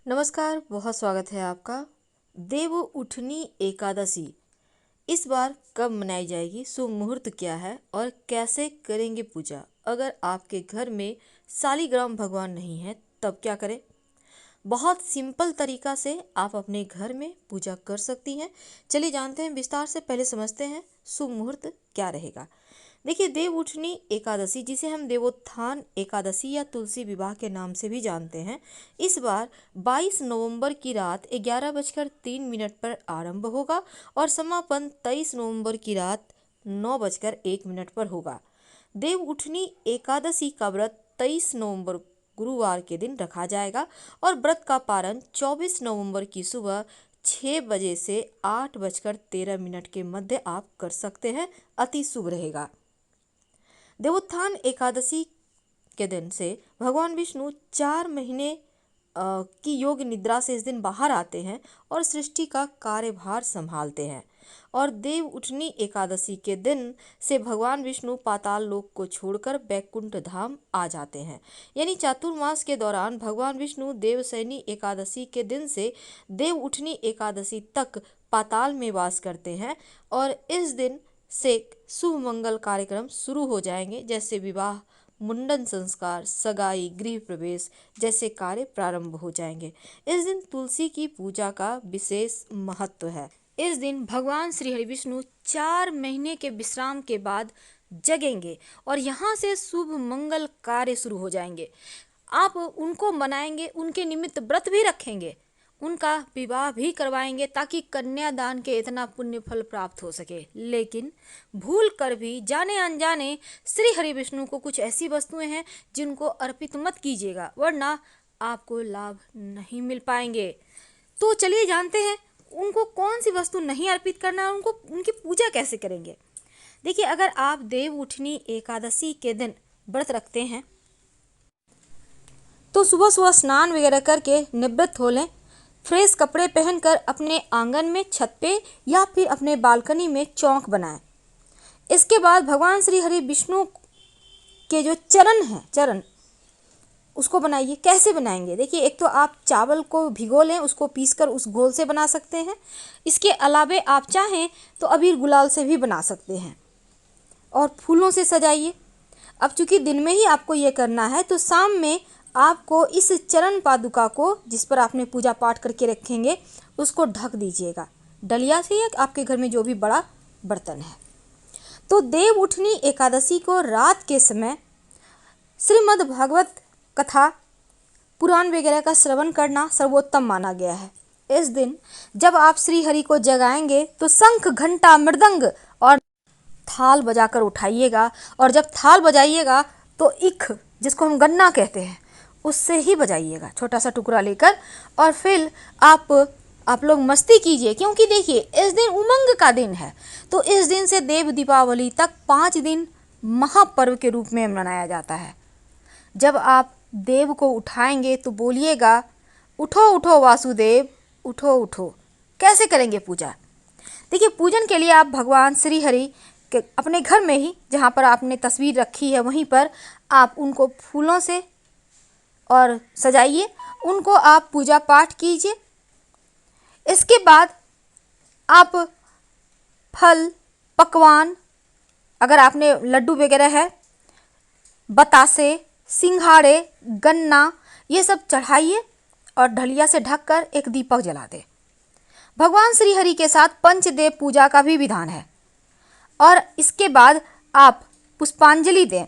नमस्कार, बहुत स्वागत है आपका। देव उठनी एकादशी इस बार कब मनाई जाएगी, शुभ मुहूर्त क्या है और कैसे करेंगे पूजा। अगर आपके घर में शालिग्राम भगवान नहीं है तब क्या करें। बहुत सिंपल तरीका से आप अपने घर में पूजा कर सकती हैं। चलिए जानते हैं विस्तार से। पहले समझते हैं शुभ मुहूर्त क्या रहेगा। देखिए, देव उठनी एकादशी, जिसे हम देवोत्थान एकादशी या तुलसी विवाह के नाम से भी जानते हैं, इस बार 22 नवंबर की रात 11:03 पर आरंभ होगा और समापन 23 नवंबर की रात 9:01 पर होगा। देव उठनी एकादशी का व्रत 23 नवंबर गुरुवार के दिन रखा जाएगा और व्रत का पारण 24 नवंबर की सुबह 6 बजे से 8:13 के मध्य आप कर सकते हैं। अति शुभ रहेगा। देवोत्थान एकादशी के दिन से भगवान विष्णु 4 महीने की योग निद्रा से इस दिन बाहर आते हैं और सृष्टि का कार्यभार संभालते हैं। और देव उठनी एकादशी के दिन से भगवान विष्णु पाताल लोक को छोड़कर बैकुंठ धाम आ जाते हैं। यानी चातुर्मास के दौरान भगवान विष्णु देवशयनी एकादशी के दिन से देव उठनी एकादशी तक पाताल में वास करते हैं और इस दिन से शुभ मंगल कार्यक्रम शुरू हो जाएंगे, जैसे विवाह, मुंडन संस्कार, सगाई, गृह प्रवेश जैसे कार्य प्रारंभ हो जाएंगे। इस दिन तुलसी की पूजा का विशेष महत्व है। इस दिन भगवान श्री हरि विष्णु 4 महीने के विश्राम के बाद जगेंगे और यहाँ से शुभ मंगल कार्य शुरू हो जाएंगे। आप उनको मनाएंगे, उनके निमित्त व्रत भी रखेंगे, उनका विवाह भी करवाएंगे ताकि कन्यादान के इतना पुण्य फल प्राप्त हो सके। लेकिन भूल कर भी जाने अनजाने श्री हरि विष्णु को कुछ ऐसी वस्तुएं हैं जिनको अर्पित मत कीजिएगा, वरना आपको लाभ नहीं मिल पाएंगे। तो चलिए जानते हैं उनको कौन सी वस्तु नहीं अर्पित करना है, उनको उनकी पूजा कैसे करेंगे। देखिए, अगर आप देव उठनी एकादशी के दिन व्रत रखते हैं तो सुबह सुबह स्नान वगैरह करके निवृत्त हो लें। फ्रेश कपड़े पहनकर अपने आंगन में, छत पे या फिर अपने बालकनी में चौक बनाएं। इसके बाद भगवान श्री हरि विष्णु के जो चरण हैं, चरण उसको बनाइए। कैसे बनाएंगे, देखिए, एक तो आप चावल को भिगो लें, उसको पीसकर उस घोल से बना सकते हैं। इसके अलावे आप चाहें तो अबीर गुलाल से भी बना सकते हैं और फूलों से सजाइए। अब चूंकि दिन में ही आपको ये करना है तो शाम में आपको इस चरण पादुका को, जिस पर आपने पूजा पाठ करके रखेंगे, उसको ढक दीजिएगा डलिया से या आपके घर में जो भी बड़ा बर्तन है। तो देव उठनी एकादशी को रात के समय श्रीमद् भागवत कथा, पुराण वगैरह का श्रवण करना सर्वोत्तम माना गया है। इस दिन जब आप श्री हरि को जगाएंगे तो शंख, घंटा, मृदंग और थाल बजाकर उठाइएगा और जब थाल बजाइएगा तो इख, जिसको हम गन्ना कहते हैं, उससे ही बजाइएगा, छोटा सा टुकड़ा लेकर। और फिर आप लोग मस्ती कीजिए, क्योंकि देखिए इस दिन उमंग का दिन है। तो इस दिन से देव दीपावली तक 5 दिन महापर्व के रूप में मनाया जाता है। जब आप देव को उठाएंगे तो बोलिएगा, उठो उठो वासुदेव, उठो उठो। कैसे करेंगे पूजा, देखिए, पूजन के लिए आप भगवान श्री हरि के अपने घर में ही, जहाँ पर आपने तस्वीर रखी है, वहीं पर आप उनको फूलों से और सजाइए, उनको आप पूजा पाठ कीजिए। इसके बाद आप फल, पकवान, अगर आपने लड्डू वगैरह है, बतासे, सिंघाड़े, गन्ना, ये सब चढ़ाइए और ढलिया से ढककर एक दीपक जला दें। भगवान श्री हरि के साथ पंचदेव पूजा का भी विधान है। और इसके बाद आप पुष्पांजलि दें।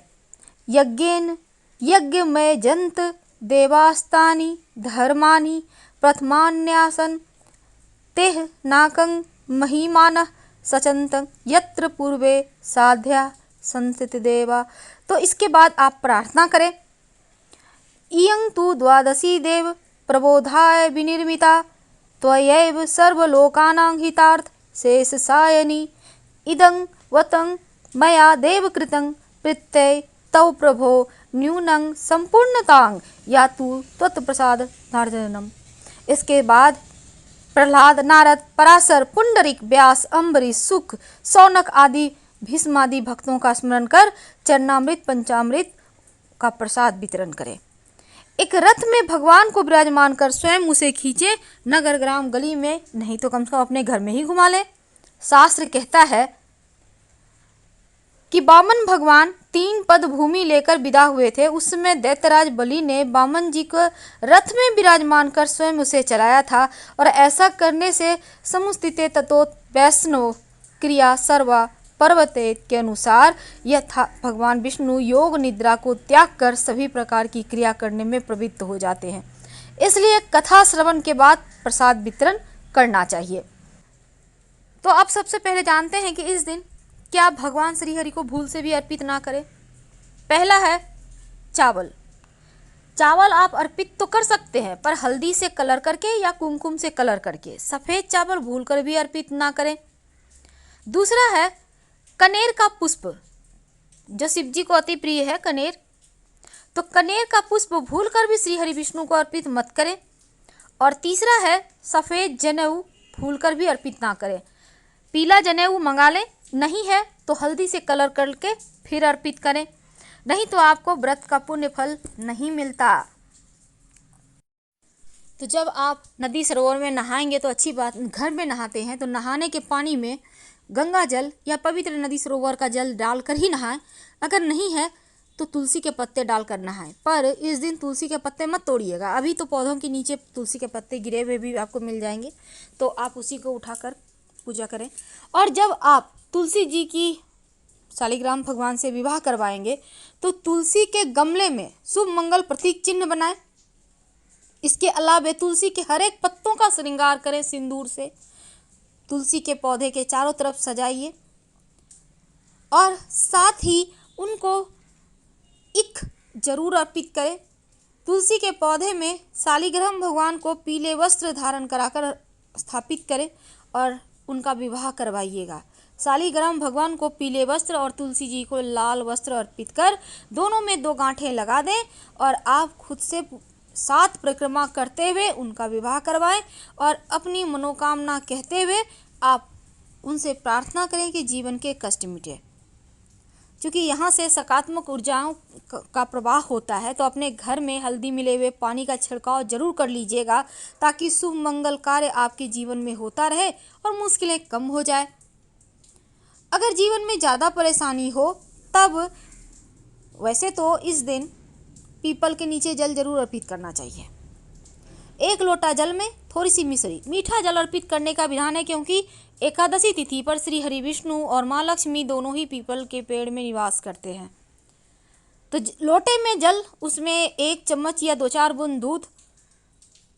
यज्ञेन यज्ञमय जंत देवास्तानि धर्मानि प्रथमान्यासन तेह नाकं महिमानः सचंतं यत्र पूर्वे साध्या संसित देवा। तो इसके बाद आप प्रार्थना करें। इयं तु द्वादशी देव प्रबोधाय विनिर्मिता त्वयैव सर्वलोकानां हितार्थ शेष सायनी इदं वतं मया देव कृतं प्रत्यय तव प्रभो न्यूनं संपूर्णतां यातु त्वत्प्रसाद नार्जनम। इसके बाद प्रहलाद, नारद, पराशर, पुंडरीक, व्यास, अम्बरीश, सुक, शौनक आदि भीष्मादि भक्तों का स्मरण कर चरणामृत, पंचामृत का प्रसाद वितरण करें। एक रथ में भगवान को विराजमान कर स्वयं उसे खींचे, नगर ग्राम गली में, नहीं तो कम से कम अपने घर में ही घुमा ले। शास्त्र कहता है कि वामन भगवान 3 पद भूमि लेकर विदा हुए थे। उस समय दैत्यराज बलि ने वामन जी को रथ में विराजमान कर स्वयं उसे चलाया था, और ऐसा करने से समुस्थिते ततो वैष्णव क्रिया सर्वा पर्वते के अनुसार यह था, भगवान विष्णु योग निद्रा को त्याग कर सभी प्रकार की क्रिया करने में प्रवृत्त हो जाते हैं। इसलिए कथा श्रवण के बाद प्रसाद वितरण करना चाहिए। तो आप सबसे पहले जानते हैं कि इस दिन क्या भगवान श्री हरि को भूल से भी अर्पित ना करें। पहला है चावल। चावल आप अर्पित तो कर सकते हैं, पर हल्दी से कलर करके या कुमकुम से कलर करके। सफ़ेद चावल भूल कर भी अर्पित ना करें। दूसरा है कनेर का पुष्प, जो शिव जी को अति प्रिय है कनेर, तो कनेर का पुष्प भूल कर भी श्री हरि विष्णु को अर्पित मत करें। और तीसरा है सफ़ेद जनेऊ, भूल कर भी अर्पित ना करें। पीला जनेऊ मंगा लें, नहीं है तो हल्दी से कलर करके फिर अर्पित करें, नहीं तो आपको व्रत का पुण्य फल नहीं मिलता। तो जब आप नदी सरोवर में नहाएंगे तो अच्छी बात, घर में नहाते हैं तो नहाने के पानी में गंगा जल या पवित्र नदी सरोवर का जल डालकर ही नहाएं। अगर नहीं है तो तुलसी के पत्ते डालकर नहाएं, पर इस दिन तुलसी के पत्ते मत तोड़िएगा। अभी तो पौधों के नीचे तुलसी के पत्ते गिरे हुए भी आपको मिल जाएंगे, तो आप उसी को उठाकर पूजा करें। और जब आप तुलसी जी की शालिग्राम भगवान से विवाह करवाएंगे तो तुलसी के गमले में शुभ मंगल प्रतीक चिन्ह बनाएं। इसके अलावा तुलसी के हर एक पत्तों का श्रृंगार करें सिंदूर से। तुलसी के पौधे के चारों तरफ सजाइए और साथ ही उनको इक जरूर अर्पित करें। तुलसी के पौधे में शालिग्राम भगवान को पीले वस्त्र धारण कराकर स्थापित करें और उनका विवाह करवाइएगा। शालिग्राम भगवान को पीले वस्त्र और तुलसी जी को लाल वस्त्र अर्पित कर दोनों में 2 गांठें लगा दें और आप खुद से 7 परिक्रमा करते हुए उनका विवाह करवाएं और अपनी मनोकामना कहते हुए आप उनसे प्रार्थना करें कि जीवन के कष्ट मिटे। क्योंकि यहाँ से सकारात्मक ऊर्जाओं का प्रवाह होता है, तो अपने घर में हल्दी मिले हुए पानी का छिड़काव जरूर कर लीजिएगा, ताकि शुभ मंगल कार्य आपके जीवन में होता रहे और मुश्किलें कम हो जाए। अगर जीवन में ज़्यादा परेशानी हो तब वैसे तो इस दिन पीपल के नीचे जल जरूर अर्पित करना चाहिए। 1 लोटा जल में थोड़ी सी मिश्री, मीठा जल अर्पित करने का विधान है, क्योंकि एकादशी तिथि पर श्री हरि विष्णु और माँ लक्ष्मी दोनों ही पीपल के पेड़ में निवास करते हैं। तो लोटे में जल, उसमें 1 चम्मच या 2-4 बूंद दूध,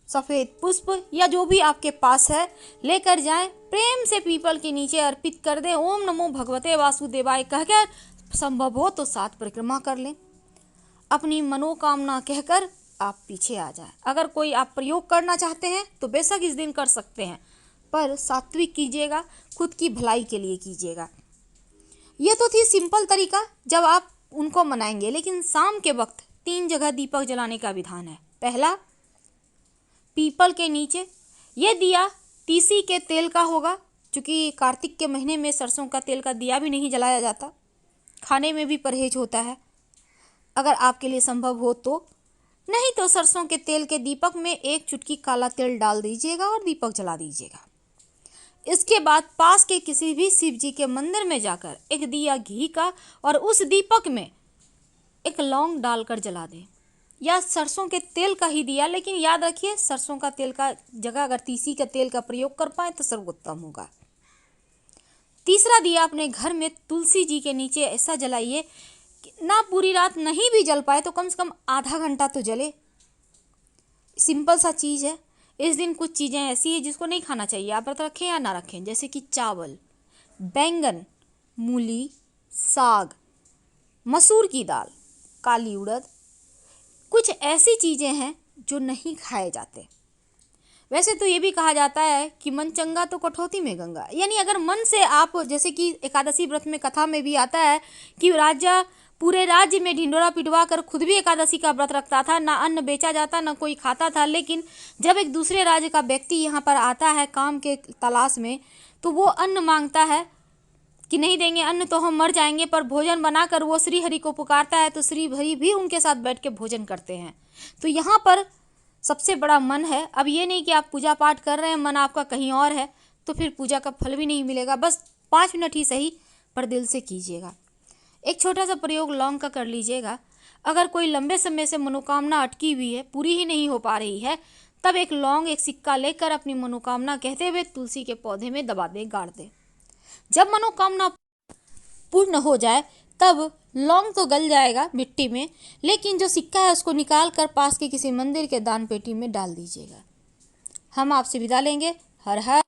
सफ़ेद पुष्प या जो भी आपके पास है लेकर जाएं। प्रेम से पीपल के नीचे अर्पित कर दें। ओम नमो भगवते वासुदेवाय कहकर संभव हो तो 7 परिक्रमा कर लें। अपनी मनोकामना कहकर आप पीछे आ जाएं। अगर कोई आप प्रयोग करना चाहते हैं तो बेशक इस दिन कर सकते हैं, पर सात्विक कीजिएगा, खुद की भलाई के लिए कीजिएगा। यह तो थी सिंपल तरीका जब आप उनको मनाएंगे, लेकिन शाम के वक्त 3 जगह दीपक जलाने का विधान है। पहला, पीपल के नीचे। यह दिया तीसी के तेल का होगा, क्योंकि कार्तिक के महीने में सरसों का तेल का दिया भी नहीं जलाया जाता, खाने में भी परहेज होता है। अगर आपके लिए संभव हो तो, नहीं तो सरसों के तेल के दीपक में 1 चुटकी काला तेल डाल दीजिएगा और दीपक जला दीजिएगा। इसके बाद पास के किसी भी शिव जी के मंदिर में जाकर 1 दिया घी का और उस दीपक में 1 लौंग डालकर जला दें, या सरसों के तेल का ही दिया, लेकिन याद रखिए सरसों का तेल का जगह अगर तीसी का तेल का प्रयोग कर पाए तो सर्वोत्तम होगा। तीसरा दिया अपने घर में तुलसी जी के नीचे ऐसा जलाइए कि ना पूरी रात नहीं भी जल पाए तो कम से कम आधा घंटा तो जले। सिंपल सा चीज़ है। इस दिन कुछ चीज़ें ऐसी है जिसको नहीं खाना चाहिए, आप व्रत रखें या ना रखें, जैसे कि चावल, बैंगन, मूली, साग, मसूर की दाल, काली उड़द, कुछ ऐसी चीज़ें हैं जो नहीं खाए जाते। वैसे तो ये भी कहा जाता है कि मन चंगा तो कठौती में गंगा, यानी अगर मन से आप, जैसे कि एकादशी व्रत में कथा में भी आता है कि राजा पूरे राज्य में ढिंडोरा पिटवा कर खुद भी एकादशी का व्रत रखता था, ना अन्न बेचा जाता ना कोई खाता था, लेकिन जब एक दूसरे राज्य का व्यक्ति यहाँ पर आता है काम के तलाश में, तो वो अन्न मांगता है कि नहीं देंगे अन्न तो हम मर जाएंगे, पर भोजन बनाकर वो श्री हरि को पुकारता है तो श्री हरि भी उनके साथ बैठ के भोजन करते हैं। तो यहाँ पर सबसे बड़ा मन है। अब ये नहीं कि आप पूजा पाठ कर रहे हैं, मन आपका कहीं और है, तो फिर पूजा का फल भी नहीं मिलेगा। बस 5 मिनट ही सही, पर दिल से कीजिएगा। एक छोटा सा प्रयोग लौंग का कर लीजिएगा। अगर कोई लंबे समय से मनोकामना अटकी हुई है, पूरी ही नहीं हो पा रही है, तब एक लौंग, एक सिक्का लेकर अपनी मनोकामना कहते हुए तुलसी के पौधे में दबा दें, गाड़ दें। जब मनोकामना पूर्ण हो जाए तब लौंग तो गल जाएगा मिट्टी में, लेकिन जो सिक्का है उसको निकाल कर पास के किसी मंदिर के दान पेटी में डाल दीजिएगा। हम आपसे विदा लेंगे। हर हर